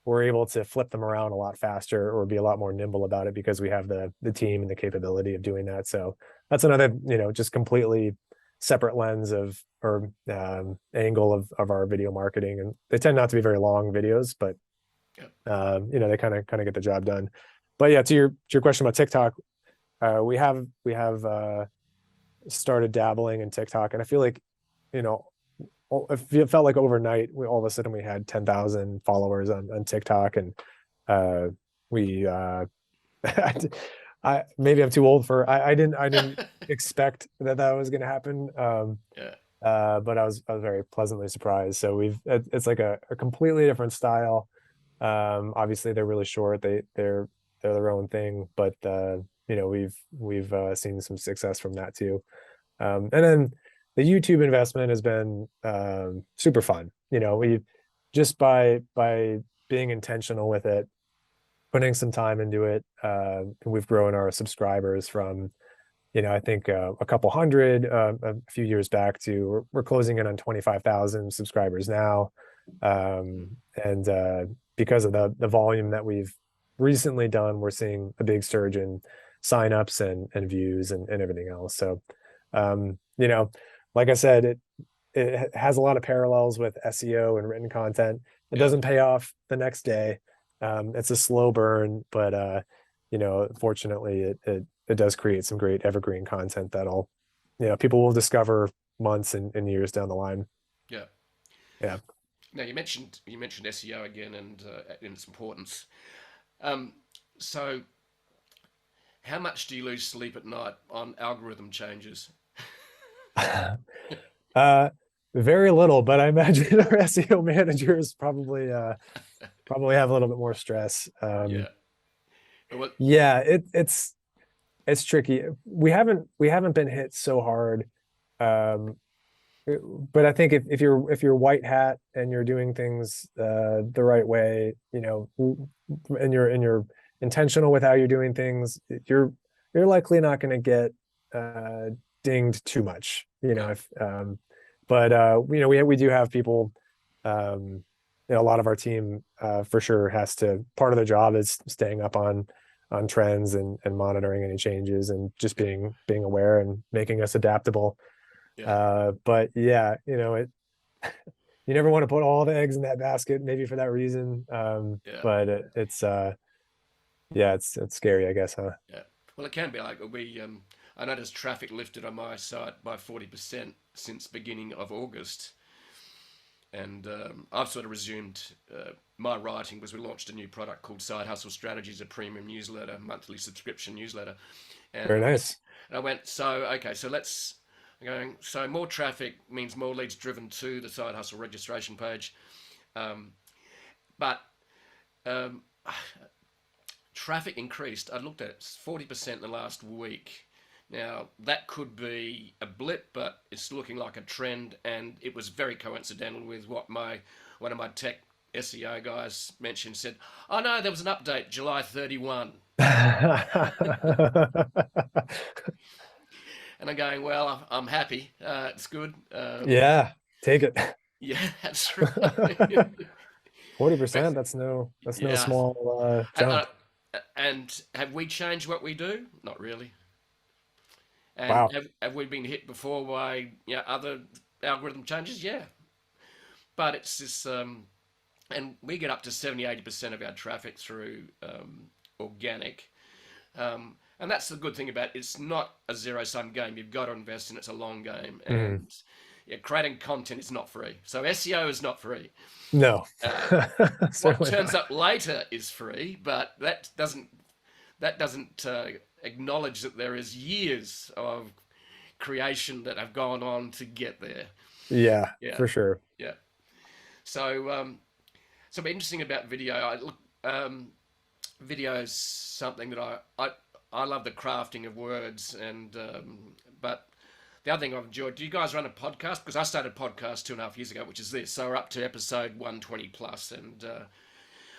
we're able to flip them around a lot faster, or be a lot more nimble about it, because we have the team and the capability of doing that. So that's another just completely separate lens or angle of our video marketing, and they tend not to be very long videos, but they kind of get the job done. But yeah, to your question about TikTok, we have started dabbling in TikTok, and I feel like it felt like overnight all of a sudden we had 10,000 followers on TikTok, and we I maybe I'm too old for I didn't expect that was going to happen. But I was very pleasantly surprised. So it's like a completely different style. Obviously they're really short. They're their own thing, but we've seen some success from that too. And then the YouTube investment has been super fun. We just by being intentional with it, putting some time into it, we've grown our subscribers from I think a couple hundred a few years back to we're closing in on 25,000 subscribers now. And because of the volume that we've recently done, we're seeing a big surge in signups and views and everything else. So like I said, it has a lot of parallels with SEO and written content. It doesn't pay off the next day. It's a slow burn, but fortunately it does create some great evergreen content that'll people will discover months and years down the line. Yeah. Now you mentioned SEO again, and its importance. So how much do you lose sleep at night on algorithm changes? Very little, but I imagine our SEO managers probably have a little bit more stress. It's tricky. We haven't been hit so hard, but I think if you're white hat and you're doing things the right way, and you're intentional with how you're doing things, you're likely not going to get dinged too much. But we do have people. A lot of our team for sure has to. Part of their job is staying up on trends and monitoring any changes, and just being aware and making us adaptable. Yeah. But yeah, you never want to put all the eggs in that basket, maybe for that reason. Yeah. But yeah, it's scary, I guess, huh? Yeah. Well, it can be like I noticed traffic lifted on my site by 40% since beginning of August, and I've sort of resumed my writing because we launched a new product called Side Hustle Strategies, a premium newsletter, monthly subscription newsletter, and Very I went, nice. and I went, so okay, so let's going. So more traffic means more leads driven to the Side Hustle registration page, um, but um, traffic increased. I looked at it, 40% in the last week. Now, that could be a blip, but it's looking like a trend, and it was very coincidental with what one of my tech SEO guys mentioned. Said, "Oh no, there was an update, July 31." And I'm going, "Well, I'm happy. It's good." Yeah, take it. Yeah, that's right. But 40%, that's no yeah, small and, jump. have we changed what we do? Not really. And Wow. have we been hit before by other algorithm changes? Yeah, but it's this, and we get up to 70-80% of our traffic through organic, and that's the good thing about it. It's not a zero sum game. You've got to invest in it. It's a long game, Mhm. and yeah, creating content is not free. So SEO is not free. No, Uh, what certainly turns not. up later is free, but that doesn't acknowledge that there is years of creation that have gone on to get there. Yeah, Yeah, for sure. yeah. So, something interesting about video. Video is something that I love the crafting of words, and but the other thing I've enjoyed. Do you guys run a podcast? Because I started a podcast 2.5 years ago, which is this. So we're up to episode 120 plus, and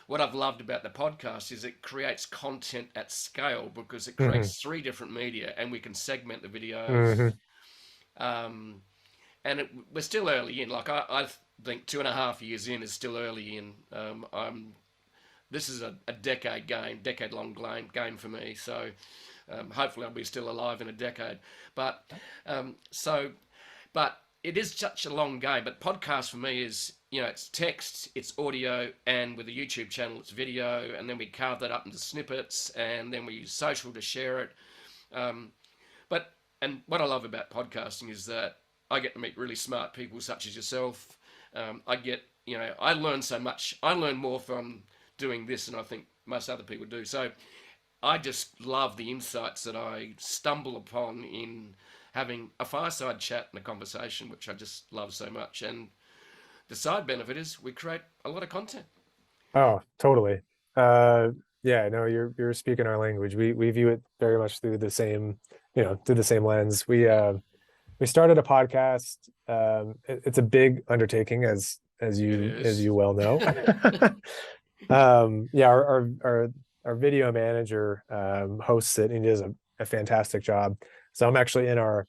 what I've loved about the podcast is it creates content at scale because it Hmm. creates three different media, and we can segment the videos. Hmm. Um, and we're still early in. Like I think 2.5 years in is still early in. This is a decade long game for me. So hopefully I'll be still alive in a decade. But so, but it is such a long game. But podcast for me is it's text, it's audio, and with a YouTube channel it's video, and then we carve that up into snippets, and then we use social to share it. Um, but and what I love about podcasting is that I get to meet really smart people such as yourself. I get, I learn so much. I learn more from doing this than I think most other people do. So I just love the insights that I stumble upon in having a fireside chat and a conversation, which I just love so much. And the side benefit is we create a lot of content. Oh, totally. Uh, yeah, no, you're speaking our language. We view it very much through the same, through the same lens. Yeah, We started a podcast. It's a big undertaking, as it you is. well know. Yeah, our video manager hosts it, and he does a fantastic job. So I'm actually in our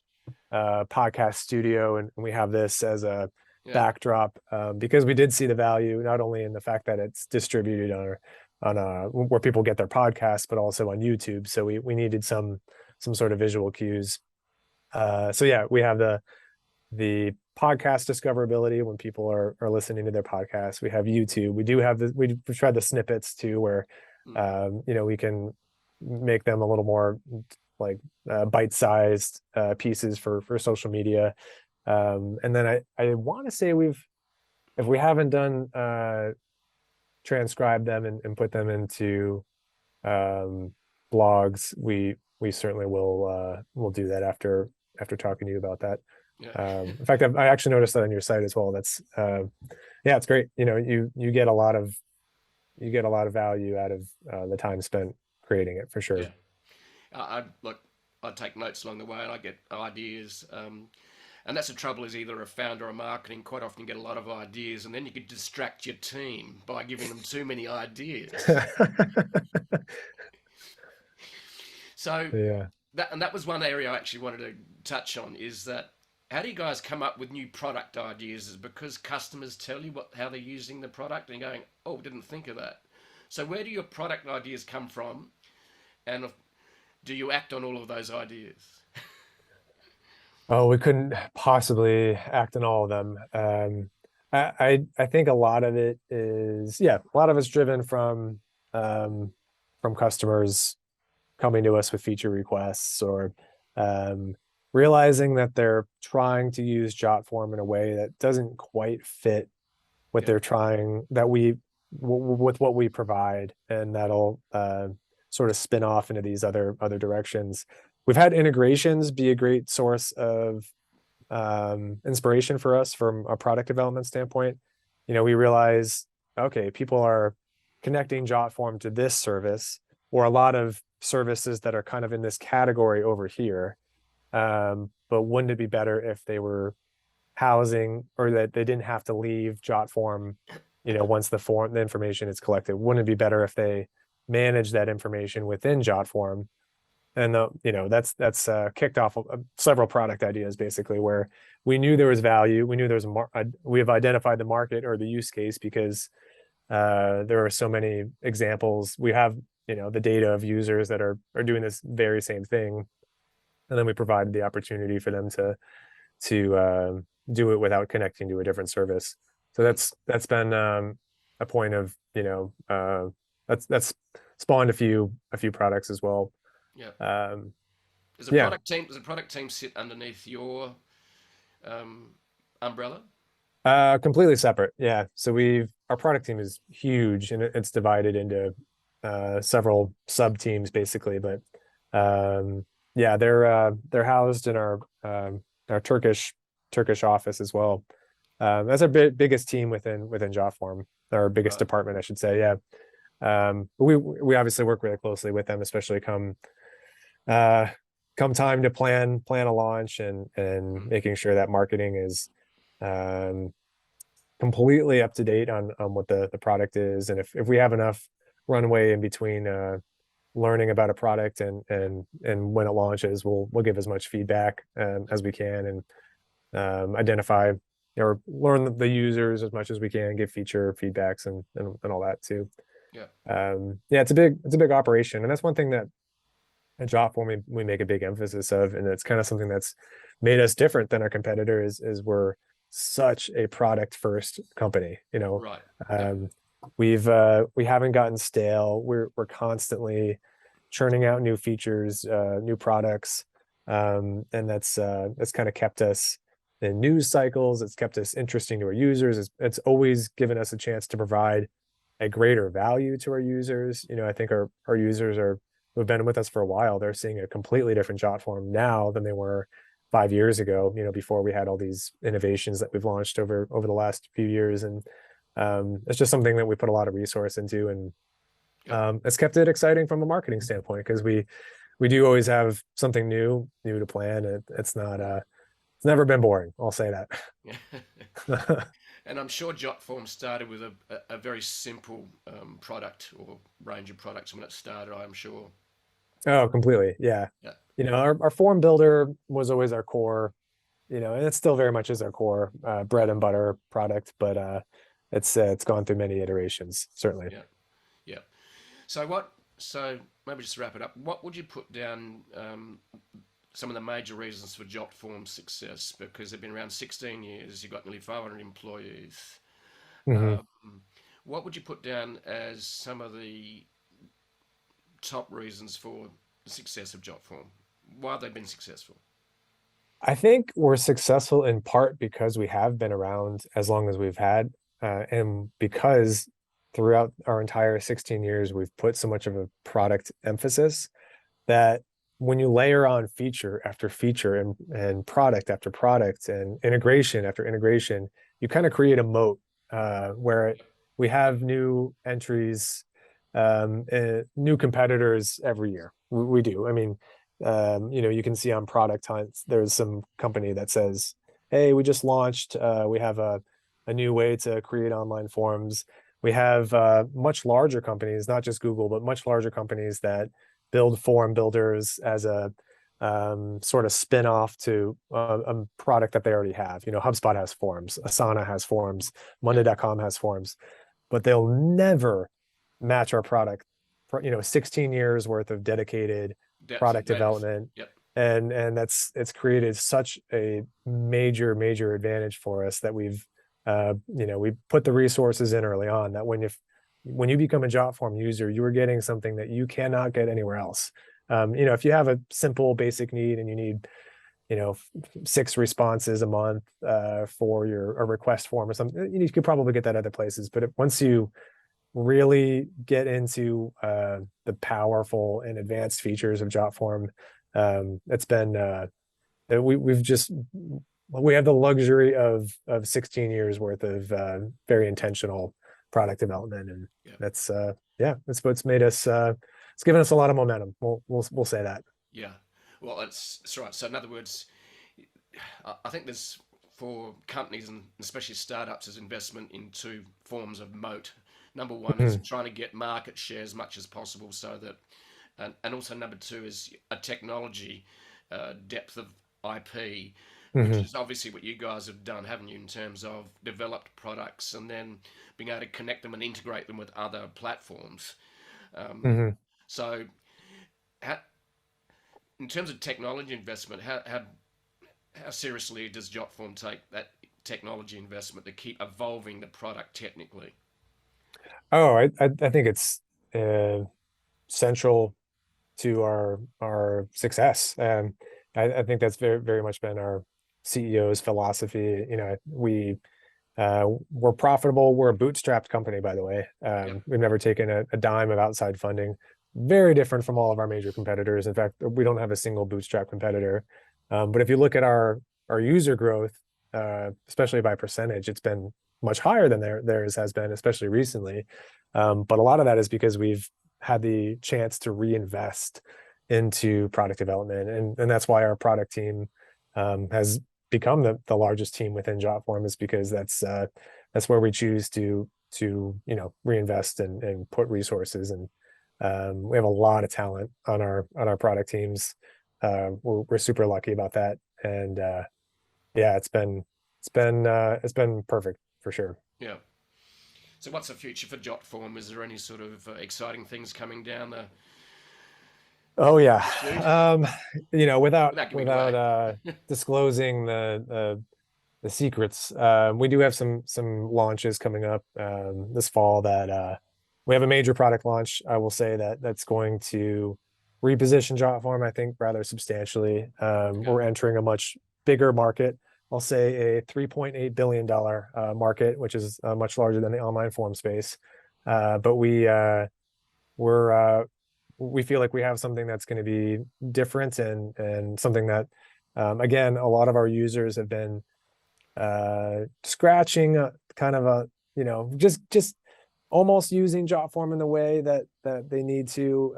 podcast studio, and we have this as a Yeah, backdrop because we did see the value not only in the fact that it's distributed on where people get their podcasts, but also on YouTube. So we needed some sort of visual cues. So yeah, we have the podcast discoverability when people are listening to their podcasts. We have YouTube. We do have we've tried the snippets too, where mm, we can make them a little more like bite-sized pieces for social media. And then I want to say if we haven't done transcribe them and put them into blogs, we certainly will do that after talking to you about that. yeah, In fact, I actually noticed that on your site as well. That's yeah, it's great. You get a lot of value out of the time spent creating it for yeah. sure. Look, I take notes along the way, and I get ideas. And that's the trouble is either a founder or marketing quite often get a lot of ideas, and then you could distract your team by giving them too many ideas. So Yeah. that was one area I actually wanted to touch on is that how do you guys come up with new product ideas? Is it because customers tell you how they're using the product and going, oh, didn't think of that. So where do your product ideas come from, and do you act on all of those ideas? Oh, we couldn't possibly act on all of them. I think a lot of it is, yeah, a lot of it's driven um, from customers coming to us with feature requests or um, realizing that they're trying to use Jotform in a way that doesn't quite fit what Yeah, they're trying that with what we provide, and that'll sort of spin off into these other directions. We've had integrations be a great source of inspiration for us from a product development standpoint. You know, we realize, okay, people are connecting Jotform to this service or a lot of services that are kind of in this category over here. But wouldn't it be better if they were housing or that they didn't have to leave Jotform, you know, once the information is collected? Wouldn't it be better if they manage that information within Jotform? And you know, that's kicked off several product ideas basically where we knew there was value. We knew there was we have identified the market or the use case because there are so many examples. We have, you know, the data of users that are doing this very same thing, and then we provide the opportunity for them to do it without connecting to a different service. So that's been a point of, you know, that's spawned a few products as well. yeah. Um, Does the yeah, product team sit underneath your um, umbrella? completely separate. Yeah. So our product team is huge and it's divided into several sub teams basically. But yeah, they're housed in our Turkish office as well. That's our biggest team within Jotform, our biggest Right. department, I should say. Yeah. We obviously work really closely with them, especially uh, come time to plan a launch and Mm. making sure that marketing is um, completely up to date on what the product is, and if we have enough runway in between learning about a product and when it launches, we'll give as much feedback as we can and identify or learn the users as much as we can, give feature feedbacks and all that too. Yeah. Yeah, it's a big operation, and that's one thing that at Jotform we make a big emphasis of, and it's kind of something that's made us different than our competitors. Is we're such a product first company. You know, Right. Yep. um, we haven't gotten stale. We're constantly churning out new features, new products, and that's kind of kept us in news cycles. It's kept us interesting to our users. It's always given us a chance to provide a greater value to our users. You know, I think our users are who've been with us for a while, they're seeing a completely different Jotform now than they were 5 years ago, you know, before we had all these innovations that we've launched over the last few years. And it's just something that we put a lot of resource into, and Yep. it's kept it exciting from a marketing standpoint because we do always have something new to plan. It's never been boring. I'll say Yeah. that. And I'm sure Jotform started with a very simple product or range of products when it started, I'm sure. Oh, completely. Yeah. Yeah. You know, our form builder was always our core, you know, and it still very much is our core bread and butter product, but it's gone through many iterations, certainly. Yeah. Yeah. So what? So maybe just to wrap it up. What would you put down some of the major reasons for Jotform's success? Because they've been around 16 years. You've got nearly 500 employees. Hmm. Um, what would you put down as some of the top reasons for the success of Jotform? Why have they been successful? I think we're successful in part because we have been around as long as we've had, and because throughout our entire 16 years, we've put so much of a product emphasis that when you layer on feature after feature and product after product and integration after integration, you kind of create a moat where we have new entries, new competitors every year. We do. I mean, you know, you can see on product hunts, there's some company that says, "Hey, we just launched. We have a new way to create online forms." We have much larger companies, not just Google, but much larger companies that build form builders as a sort of spin-off to a product that they already have. You know, HubSpot has forms, Asana has forms, Yep. Monday.com has forms, but they'll never match our product. For, you know, 16 years worth of dedicated product Native. development, Yep. and it's created such a major advantage for us that we put the resources in early on, that when you become a Jotform user, you are getting something that you cannot get anywhere else. If you have a simple basic need and you need 6 responses a month for a request form or something, you could probably get that other places. But once you really get into the powerful and advanced features of Jotform, it's been we have the luxury of 16 years worth of very intentional product development, and Yeah. that's what's made us it's given us a lot of momentum. We'll say that. Yeah. Well, that's right. So in other words, I think there's, for companies and especially startups, is investment in two forms of moat. Number one is trying to get market share as much as possible, so that, and also number two is a technology depth of IP, which Hmm. is obviously what you guys have done, haven't you, in terms of developed products and then being able to connect them and integrate them with other platforms. Um, Hmm. so, how, in terms of technology investment, how seriously does Jotform take that technology investment to keep evolving the product technically? Oh, I think it's uh, central to our success. I think that's very much been our CEO's philosophy. We're profitable. We're a bootstrapped company, by the way. Yep. We've never taken a dime of outside funding. Very different from all of our major competitors. In fact, we don't have a single bootstrap competitor. But if you look at our user growth, especially by percentage, it's been much higher than theirs has been, especially recently. But a lot of that is because we've had the chance to reinvest into product development, and that's why our product team has become the largest team within Jotform, is because that's where we choose to reinvest and put resources. And we have a lot of talent on our product teams. We're super lucky about that, and yeah, it's been perfect for sure. Yeah. So, what's the future for Jotform? Is there any sort of exciting things coming down Oh yeah. the chute? Um, without Without giving without away. disclosing the secrets, we do have some launches coming up this fall that we have a major product launch. I will say that's going to reposition Jotform, I think, rather substantially. Okay. We're entering a much bigger market. I'll say a $3.8 billion market, which is much larger than the online form space. But we're we feel like we have something that's going to be different, and something that again, a lot of our users have been scratching kind of a just almost using Jotform in the way that they need to.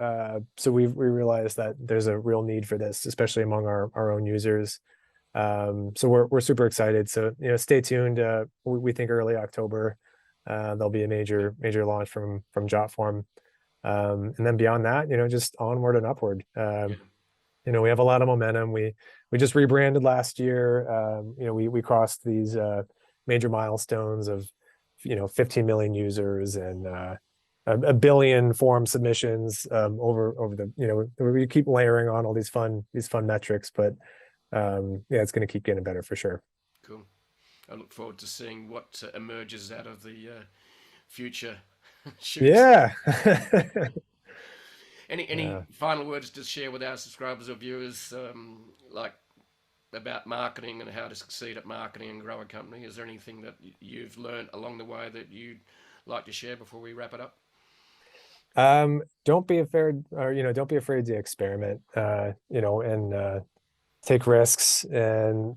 So we realized that there's a real need for this, especially among our own users. So we're super excited. So stay tuned. We think early October there'll be a major launch from Jotform. And then beyond that, just onward and upward. Yeah. We have a lot of momentum. We just rebranded last year. We crossed these major milestones of 15 million users and a billion form submissions over the we keep layering on all these fun metrics, but yeah, it's going to keep getting better for sure. Cool. I look forward to seeing what emerges out of the future shoots. Yeah. Any Yeah. final words to share with our subscribers or viewers, like about marketing and how to succeed at marketing and grow a company? Is there anything that you've learned along the way that you'd like to share before we wrap it up? Don't be afraid, or don't be afraid to experiment, and take risks. And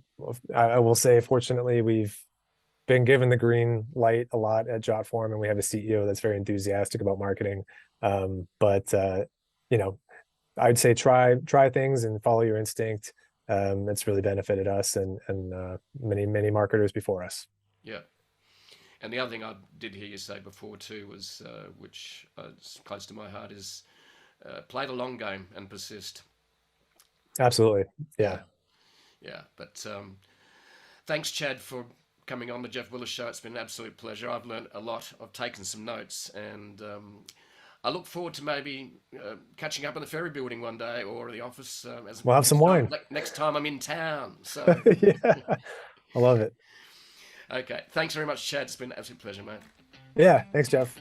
I will say, fortunately, we've been given the green light a lot at Jotform, and we have a CEO that's very enthusiastic about marketing. But you know, I'd say try things and follow your instinct. It's really benefited us and many marketers before us. Yeah. And the other thing I did hear you say before too was, which is close to my heart, is play the long game and persist. Absolutely. Yeah, Yeah. yeah. But thanks, Chad, for coming on the Jeff Willis Show. It's been an absolute pleasure. I've learned a lot. I've taken some notes, and I look forward to maybe catching up in the Ferry Building one day or the office as We'll have some wine. next time I'm in town. So, Yeah, I love it. okay. Thanks very much, Chad. It's been an absolute pleasure, mate. Yeah, thanks, Jeff.